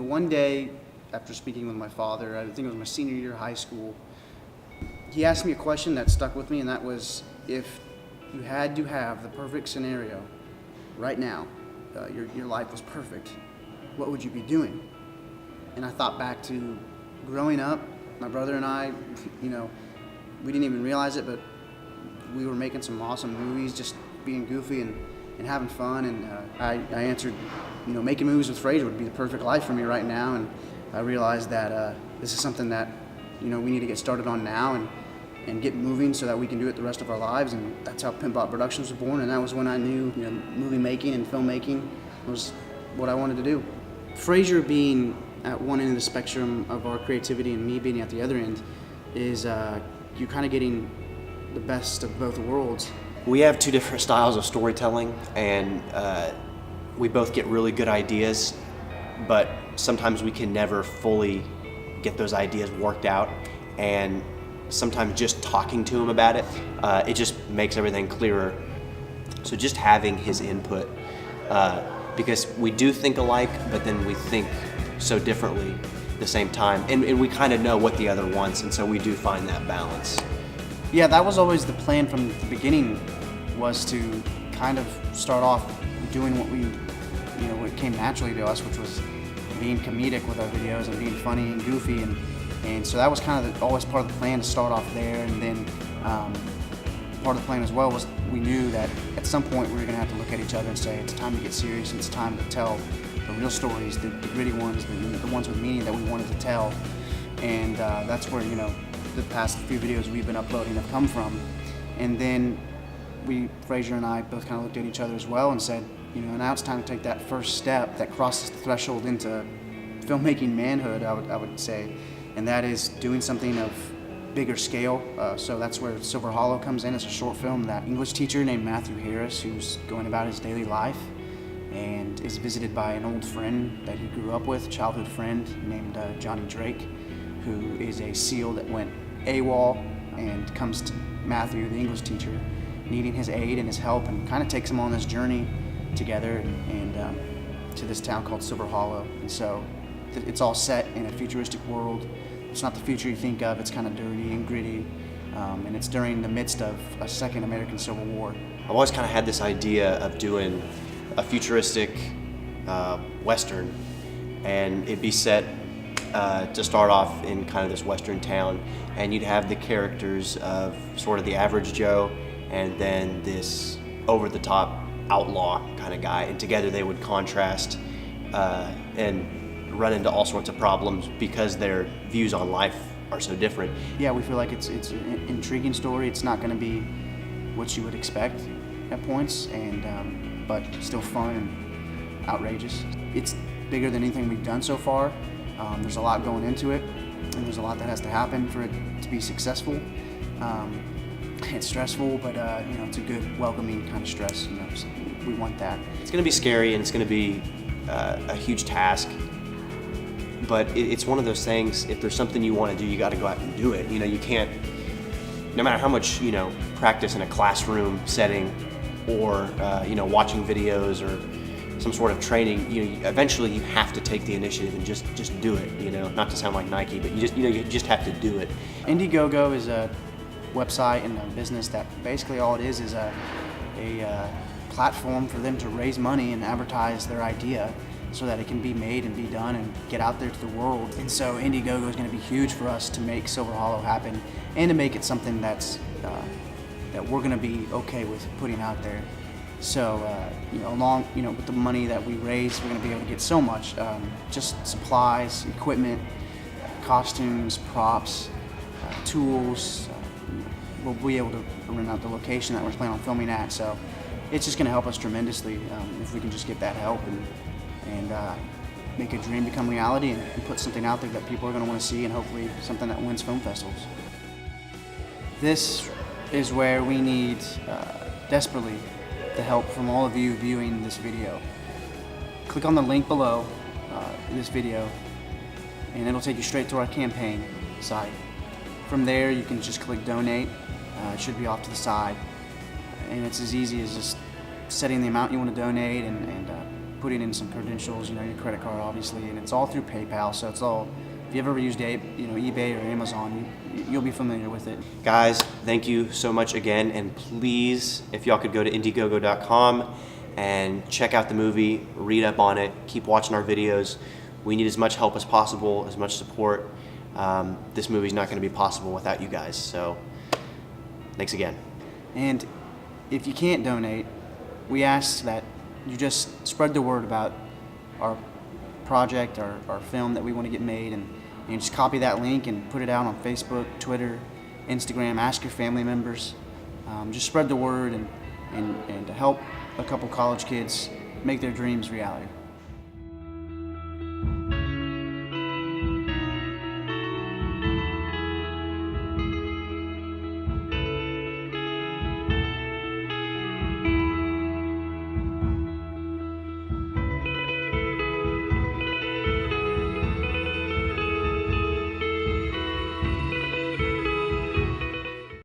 one day after speaking with my father, I think it was my senior year of high school, he asked me a question that stuck with me, and that was, if you had to have the perfect scenario right now, your life was perfect, what would you be doing? And I thought back to growing up, my brother and I, we didn't even realize it, but we were making some awesome movies, just being goofy and having fun. And I answered, making movies with Frazier would be the perfect life for me right now. And I realized that this is something that, we need to get started on now and get moving so that we can do it the rest of our lives. And that's how Pimpbot Productions was born. And that was when I knew, movie making and filmmaking was what I wanted to do. Frazier being at one end of the spectrum of our creativity and me being at the other end is you're kind of getting the best of both worlds. We have two different styles of storytelling, and we both get really good ideas, but sometimes we can never fully get those ideas worked out, and sometimes just talking to him about it, it just makes everything clearer. So just having his input, because we do think alike, but then we think so differently at the same time, and we kind of know what the other wants, and so we do find that balance. Yeah, that was always the plan from the beginning, was to kind of start off doing what what came naturally to us, which was being comedic with our videos and being funny and goofy, and so that was kind of always part of the plan, to start off there. And then part of the plan as well was, we knew that at some point we were going to have to look at each other and say, it's time to get serious, and it's time to tell the real stories, the gritty ones, the ones with meaning that we wanted to tell. And that's where the past few videos we've been uploading have come from. And then Frazier and I both kind of looked at each other as well and said, now it's time to take that first step that crosses the threshold into filmmaking manhood, I would say, and that is doing something of bigger scale. So that's where Silver Hollow comes in. It's a short film that English teacher named Matthew Harris, who's going about his daily life and is visited by an old friend that he grew up with, childhood friend named Johnny Drake, who is a SEAL that went AWOL, and comes to Matthew, the English teacher, needing his aid and his help, and kind of takes him on this journey together and to this town called Silver Hollow. And so it's all set in a futuristic world. It's not the future you think of. It's kind of dirty and gritty, and it's during the midst of a second American Civil War. I've always kind of had this idea of doing a futuristic Western, and it'd be set to start off in kind of this Western town, and you'd have the characters of sort of the average Joe and then this over-the-top outlaw kind of guy, and together they would contrast and run into all sorts of problems because their views on life are so different. Yeah, we feel like it's an intriguing story. It's not going to be what you would expect at points, and but still fun and outrageous. It's bigger than anything we've done so far. There's a lot going into it, and there's a lot that has to happen for it to be successful. It's stressful, but it's a good, welcoming kind of stress. So we want that. It's going to be scary, and it's going to be a huge task. But it's one of those things. If there's something you want to do, you got to go out and do it. You can't. No matter how much practice in a classroom setting, or watching videos or some sort of training, eventually you have to take the initiative and just do it. Not to sound like Nike, but you just have to do it. Indiegogo is a website and a business that basically all it is a platform for them to raise money and advertise their idea so that it can be made and be done and get out there to the world. And so Indiegogo is going to be huge for us to make Silver Hollow happen, and to make it something that's that we're going to be okay with putting out there. So along with the money that we raise, we're going to be able to get so much, just supplies, equipment, costumes, props, tools. We'll be able to rent out the location that we're planning on filming at. So it's just going to help us tremendously if we can just get that help and make a dream become reality, and put something out there that people are going to want to see, and hopefully something that wins film festivals. This is where we need desperately the help from all of you viewing this video. Click on the link below this video, and it'll take you straight to our campaign site. From there, you can just click donate. It should be off to the side, and it's as easy as just setting the amount you want to donate and putting in some credentials, your credit card, obviously, and it's all through PayPal. So it's all. If you ever used eBay or Amazon, you'll be familiar with it. Guys, thank you so much again, and please, if y'all could go to Indiegogo.com and check out the movie, read up on it, keep watching our videos. We need as much help as possible, as much support. This movie's not going to be possible without you guys, so thanks again. And if you can't donate, we ask that you just spread the word about our project, our film that we want to get made, and just copy that link and put it out on Facebook, Twitter, Instagram. Ask your family members. Just spread the word and to help a couple college kids make their dreams reality.